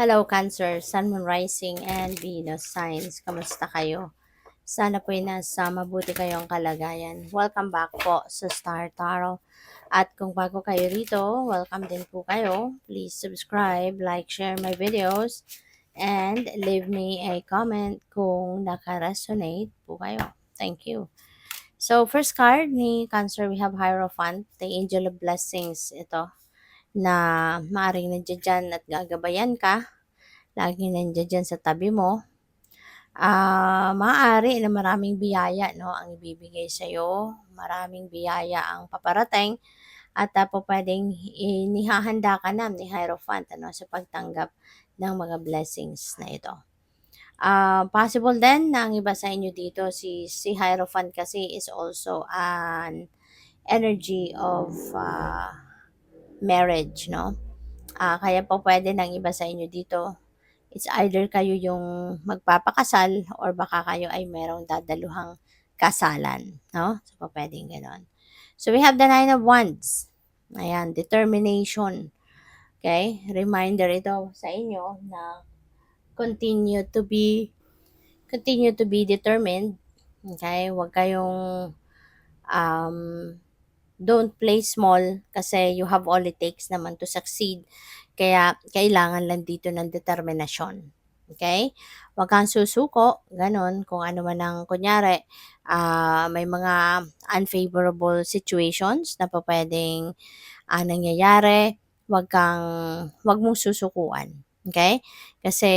Hello Cancer, Sun, Moon, Rising, and Venus signs. Kamusta kayo? Sana po ay nasa mabuti kayong kalagayan. Welcome back po sa Star Tarot. At kung bago kayo rito, welcome din po kayo. Please subscribe, like, share my videos, and leave me a comment kung naka-resonate po kayo. Thank you. So, first card ni Cancer, we have Hierophant, the Angel of Blessings. Ito, na maaaring nandiyan dyan at gagabayan ka. Laging nandiyan dyan sa tabi mo. Maaari na maraming biyaya, no, ang ibibigay sa'yo. Maraming biyaya ang paparating at po pwedeng inihahanda ka na ni Hierophant, ano, sa pagtanggap ng mga blessings na ito. Possible din na ang iba sa inyo dito, si Hierophant kasi is also an energy of marriage, no? Kaya po pwede ng iba sa inyo dito, it's either kayo yung magpapakasal or baka kayo ay merong dadaluhang kasalan, no? So, pwedeng ganon. So, we have the Nine of Wands. Ayan, determination. Okay? Reminder ito sa inyo na continue to be determined. Okay? Huwag kayong don't play small kasi you have all it takes naman to succeed. Kaya kailangan lang dito ng determinasyon. Okay? Huwag kang susuko, ganon, kung ano man ang kunyari, may mga unfavorable situations na pa pwedeng nangyayari, wag mong susukuan. Okay? Kasi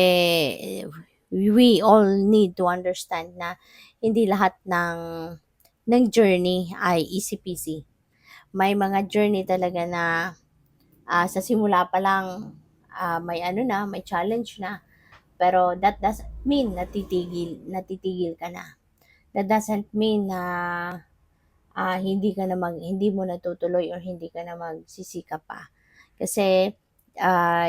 we all need to understand na hindi lahat ng journey ay easy peasy. May mga journey talaga na sa simula pa lang may may challenge na. Pero that doesn't mean natitigil ka na. That doesn't mean na hindi mo natutuloy or hindi ka na magsisikap pa. Kasi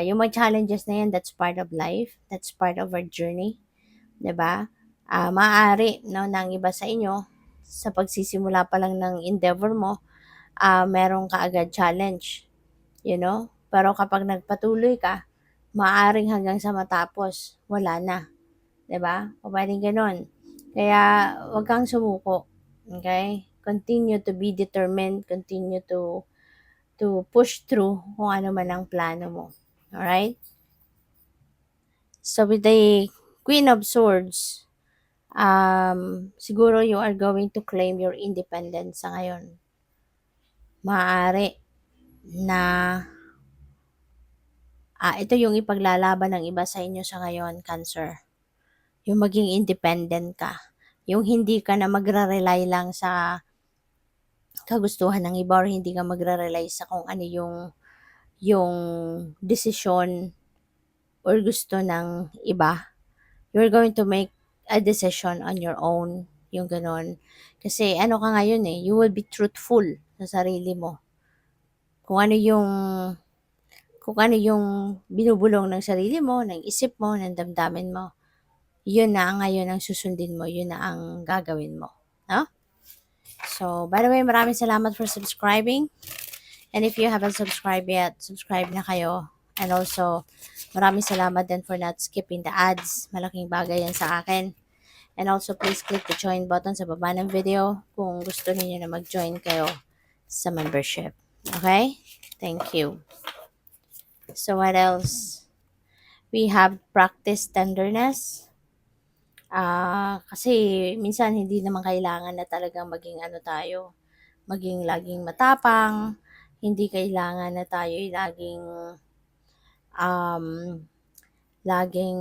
yung mga challenges na yan, that's part of life. That's part of our journey. 'Di ba? Maaari, no, ng iba sa inyo, sa pagsisimula pa lang ng endeavor mo, merong kaagad challenge, you know? Pero kapag nagpatuloy ka, maaaring hanggang sa matapos, wala na. 'Di ba? Puwedeng gano'n. Kaya wag kang sumuko, okay? Continue to be determined, continue to push through kung ano man ang plano mo. Alright? So with the Queen of Swords, siguro you are going to claim your independence sa ngayon. Maaari na ito yung ipaglalaban ng iba sa inyo sa ngayon, Cancer. Yung maging independent ka. Yung hindi ka na magra-rely lang sa kagustuhan ng iba or hindi ka magra-rely sa kung ano yung desisyon or gusto ng iba. You're going to make a decision on your own, yung ganon. Kasi ano ka ngayon you will be truthful sa sarili mo. Kung ano yung binubulong ng sarili mo, ng isip mo, ng damdamin mo, yun na ngayon ang susundin mo, yun na ang gagawin mo. No? So, by the way, maraming salamat for subscribing. And if you haven't subscribed yet, subscribe na kayo. And also, maraming salamat din for not skipping the ads. Malaking bagay yan sa akin. And also, please click the join button sa baba ng video kung gusto niyo na mag-join kayo sa membership. Okay? Thank you. So, what else? We have practice tenderness. Kasi minsan hindi naman kailangan na talagang maging maging laging matapang, hindi kailangan na tayo laging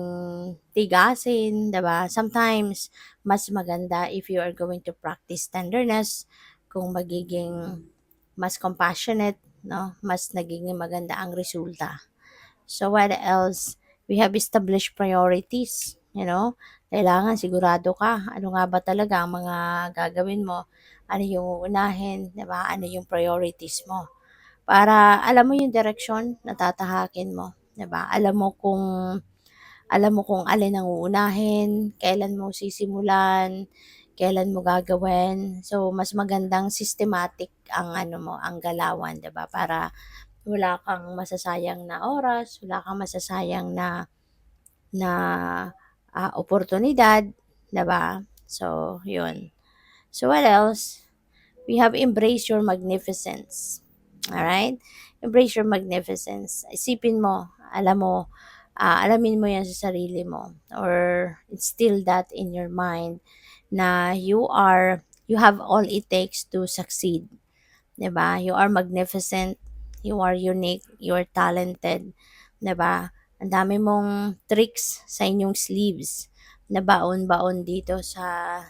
tigasin, 'di ba? Sometimes mas maganda if you are going to practice tenderness, kung magiging mas compassionate, no? Mas nagiging maganda ang resulta. So what else? We have established priorities, Kailangan sigurado ka, ano nga ba talaga ang mga gagawin mo? Ano yung uunahin, 'di ba? Ano yung priorities mo? Para alam mo yung direksyon na tatahakin mo, 'di ba? Alam mo kung alin ang uunahin, kailan mo sisimulan, kailan mo gagawin. So mas magandang systematic ang ang galawan, 'di ba? Para wala kang masasayang na oras, wala kang masasayang na na oportunidad, 'di ba? So, yun. So, what else? We have embrace your magnificence. Alright? Embrace your magnificence. Isipin mo, alamin mo yan sa sarili mo or instill that in your mind na you have all it takes to succeed. 'Di ba? You are magnificent, you are unique, you are talented, 'di ba? Ang dami mong tricks sa inyong sleeves na baon-baon dito sa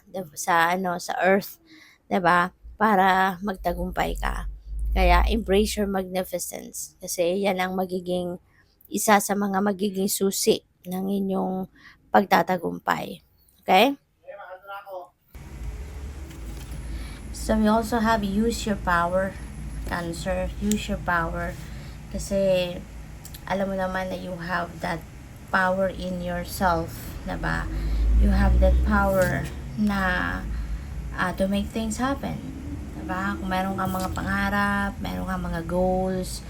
earth, 'di ba? Para magtagumpay ka. Kaya embrace your magnificence kasi yan ang magiging isa sa mga magiging susi ng inyong pagtatagumpay. Okay? So we also have use your power, Cancer. Use your power. Kasi alam mo naman na you have that power in yourself, diba? You have that power na to make things happen. Diba? Kung meron kang mga pangarap, meron kang mga goals,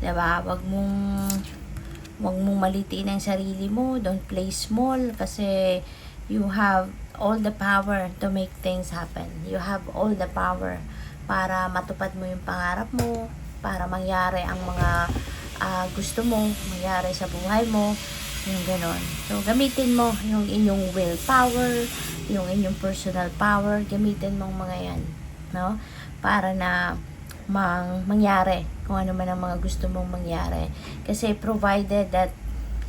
diba? Wag mong malitiin ang sarili mo. Don't play small kasi you have all the power to make things happen. You have all the power para matupad mo yung pangarap mo, para mangyari ang mga gusto mo, mangyari sa buhay mo, yung ganon. So, gamitin mo yung inyong willpower, yung inyong personal power, gamitin mo mga yan, no? Para na mangyari kung ano man ang mga gusto mong mangyari. Kasi provided that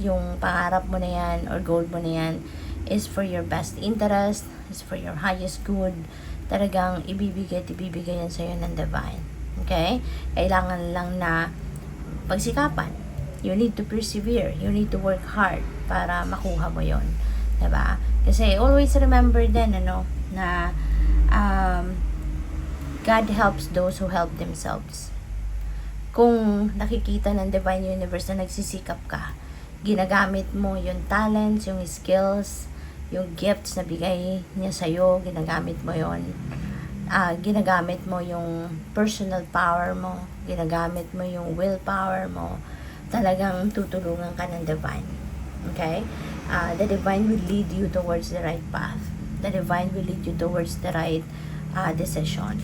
yung pangarap mo na yan or goal mo na yan is for your best interest, is for your highest good, talagang ibibigay yan sa'yo ng divine. Okay? Kailangan lang na pagsikapan. You need to persevere. You need to work hard para makuha mo yon, diba? Kasi always remember din, na God helps those who help themselves. Kung nakikita ng Divine Universe na nagsisikap ka, ginagamit mo yung talents, yung skills, yung gifts na bigay niya sa'yo, ginagamit mo yon. Ginagamit mo yung personal power mo, ginagamit mo yung willpower mo, talagang tutulungan ka ng Divine. Okay? The Divine will lead you towards the right path. The Divine will lead you towards the right decision.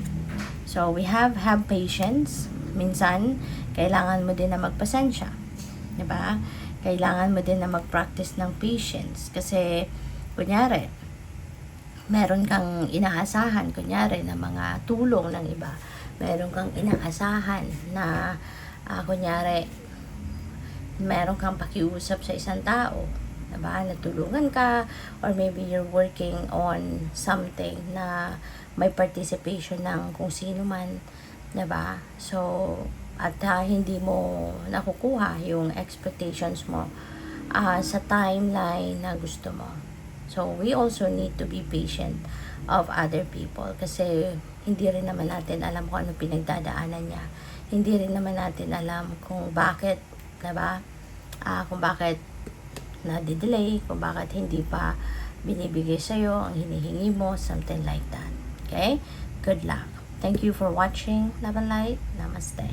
So, we have patience. Minsan, kailangan mo din na magpasensya. Diba? Kailangan mo din na mag-practice ng patience. Kasi, kunyari, meron kang inaasahan, kunyari, na mga tulong ng iba. Meron kang inaasahan na, kunyari, meron kang pakiusap sa isang tao. Diba? Natulungan ka, or maybe you're working on something na may participation ng kung sino man. Diba? So, at hindi mo nakukuha yung expectations mo sa timeline na gusto mo. So, we also need to be patient of other people kasi hindi rin naman natin alam kung ano pinagdadaanan niya. Hindi rin naman natin alam kung bakit, diba? Kung bakit na-delay, kung bakit hindi pa binibigay sa'yo ang hinihingi mo, something like that. Okay? Good luck. Thank you for watching. Love and light. Namaste.